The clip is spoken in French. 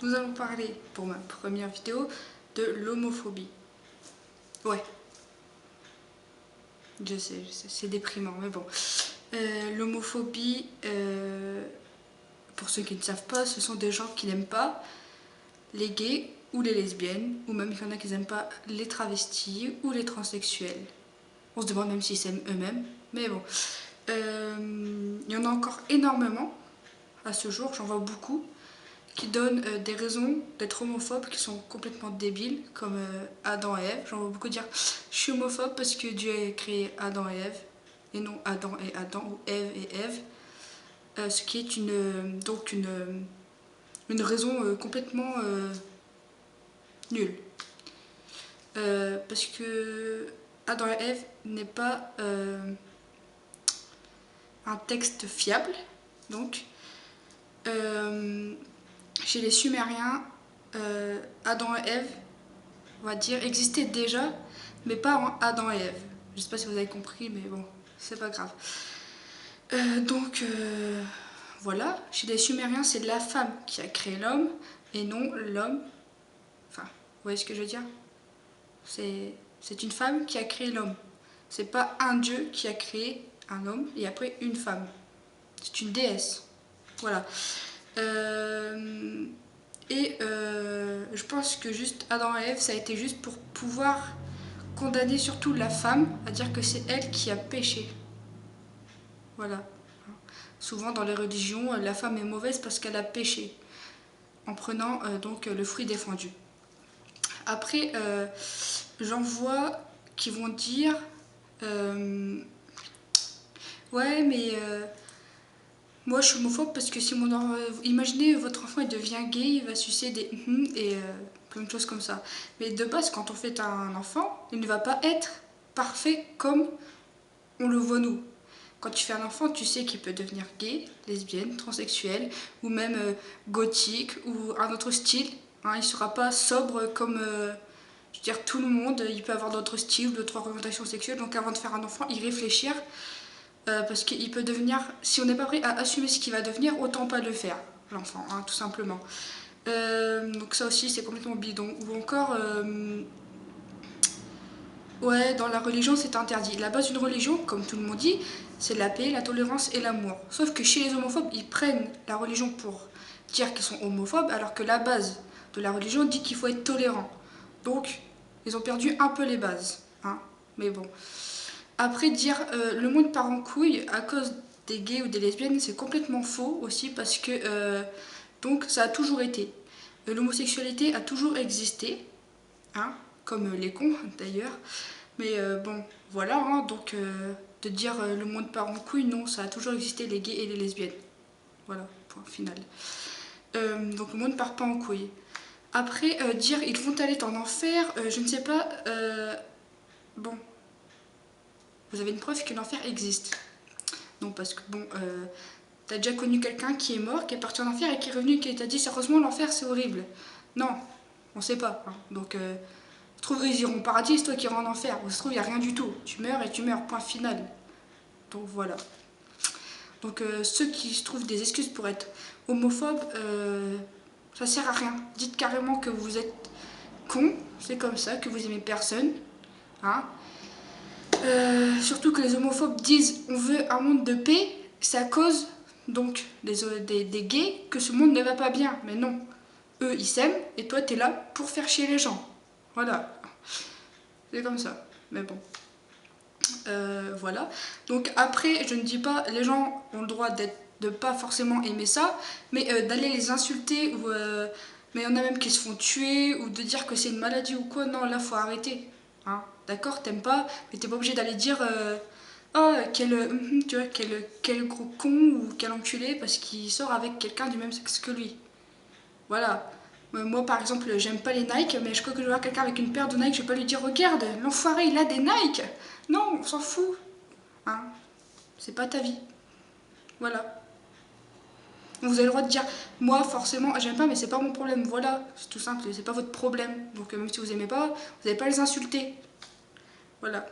nous allons parler, pour ma première vidéo, de l'homophobie. Ouais. Je sais, c'est déprimant, mais bon. L'homophobie, pour ceux qui ne savent pas, ce sont des gens qui n'aiment pas les gays ou les lesbiennes, ou même il y en a qui n'aiment pas les travestis ou les transsexuels. On se demande même s'ils s'aiment eux-mêmes, mais bon. Il y en a encore énormément à ce jour, j'en vois beaucoup, qui donnent des raisons d'être homophobes qui sont complètement débiles, comme Adam et Ève. J'en vois beaucoup dire je suis homophobe parce que Dieu a créé Adam et Ève, et non Adam et Adam, ou Ève et Ève, ce qui est une raison complètement nulle. Parce que Adam et Ève n'est pas un texte fiable, donc chez les Sumériens, Adam et Ève, on va dire, existaient déjà, mais pas en Adam et Ève. Je sais pas si vous avez compris, mais bon, c'est pas grave. Voilà, chez les Sumériens, c'est la femme qui a créé l'homme, et non l'homme. Enfin, vous voyez ce que je veux dire? C'est une femme qui a créé l'homme. C'est pas un dieu qui a créé un homme et après une femme. C'est une déesse. Voilà. Je pense que juste Adam et Ève, ça a été juste pour pouvoir condamner surtout la femme, à dire que c'est elle qui a péché. Voilà. Souvent dans les religions, la femme est mauvaise parce qu'elle a péché, en prenant donc le fruit défendu. Après, j'en vois qui vont dire ouais, mais moi je suis homophobe parce que si mon enfant, imaginez votre enfant il devient gay, il va sucer des et plein de choses comme ça. Mais de base, quand on fait un enfant, il ne va pas être parfait comme on le voit nous. Quand tu fais un enfant, tu sais qu'il peut devenir gay, lesbienne, transsexuel, ou même gothique, ou un autre style. Hein, il ne sera pas sobre comme je veux dire, tout le monde. Il peut avoir d'autres styles, d'autres orientations sexuelles. Donc avant de faire un enfant, y réfléchir. Parce qu'il peut devenir, si on n'est pas prêt à assumer ce qu'il va devenir, autant pas le faire, l'enfant, hein, tout simplement. Donc ça aussi, c'est complètement bidon. Ou encore... ouais, dans la religion, c'est interdit. La base d'une religion, comme tout le monde dit, c'est la paix, la tolérance et l'amour. Sauf que chez les homophobes, ils prennent la religion pour dire qu'ils sont homophobes, alors que la base de la religion dit qu'il faut être tolérant. Donc, ils ont perdu un peu les bases. Hein. Mais bon. Après, dire le monde part en couille à cause des gays ou des lesbiennes, c'est complètement faux aussi, parce que donc ça a toujours été. L'homosexualité a toujours existé. Hein, comme les cons d'ailleurs. Mais bon, voilà, hein, donc de dire le monde part en couille, non, ça a toujours existé les gays et les lesbiennes. Voilà, point final. Donc le monde part pas en couille. Après, dire ils vont aller en enfer, je ne sais pas. Bon, vous avez une preuve que l'enfer existe. Non, parce que bon, t'as déjà connu quelqu'un qui est mort, qui est parti en enfer et qui est revenu et qui t'a dit sérieusement l'enfer c'est horrible. Non, on sait pas. Hein. Donc, se trouve, ils iront au paradis, c'est toi qui iras en enfer. Ou se trouve, il n'y a rien du tout. Tu meurs et tu meurs, point final. Donc voilà. Donc ceux qui se trouvent des excuses pour être homophobes, ça sert à rien. Dites carrément que vous êtes con, c'est comme ça, que vous aimez personne. Hein. Surtout que les homophobes disent on veut un monde de paix, c'est à cause donc des gays que ce monde ne va pas bien. Mais non, eux ils s'aiment et toi t'es là pour faire chier les gens. Voilà, c'est comme ça, mais bon. Voilà, donc après je ne dis pas, les gens ont le droit de pas forcément aimer ça, mais d'aller les insulter, ou mais il y en a même qui se font tuer, ou de dire que c'est une maladie ou quoi, non là faut arrêter. Hein, d'accord, t'aimes pas, mais t'es pas obligé d'aller dire oh tu vois, quel gros con ou quel enculé parce qu'il sort avec quelqu'un du même sexe que lui. Voilà. Moi par exemple j'aime pas les Nike, mais je crois que je vois quelqu'un avec une paire de Nike, je vais pas lui dire regarde, l'enfoiré il a des Nike. Non, on s'en fout. Hein, c'est pas ta vie. Voilà. Vous avez le droit de dire moi forcément j'aime pas mais c'est pas mon problème. Voilà, c'est tout simple, c'est pas votre problème. Donc même si vous aimez pas, vous n'allez pas les insulter. Voilà.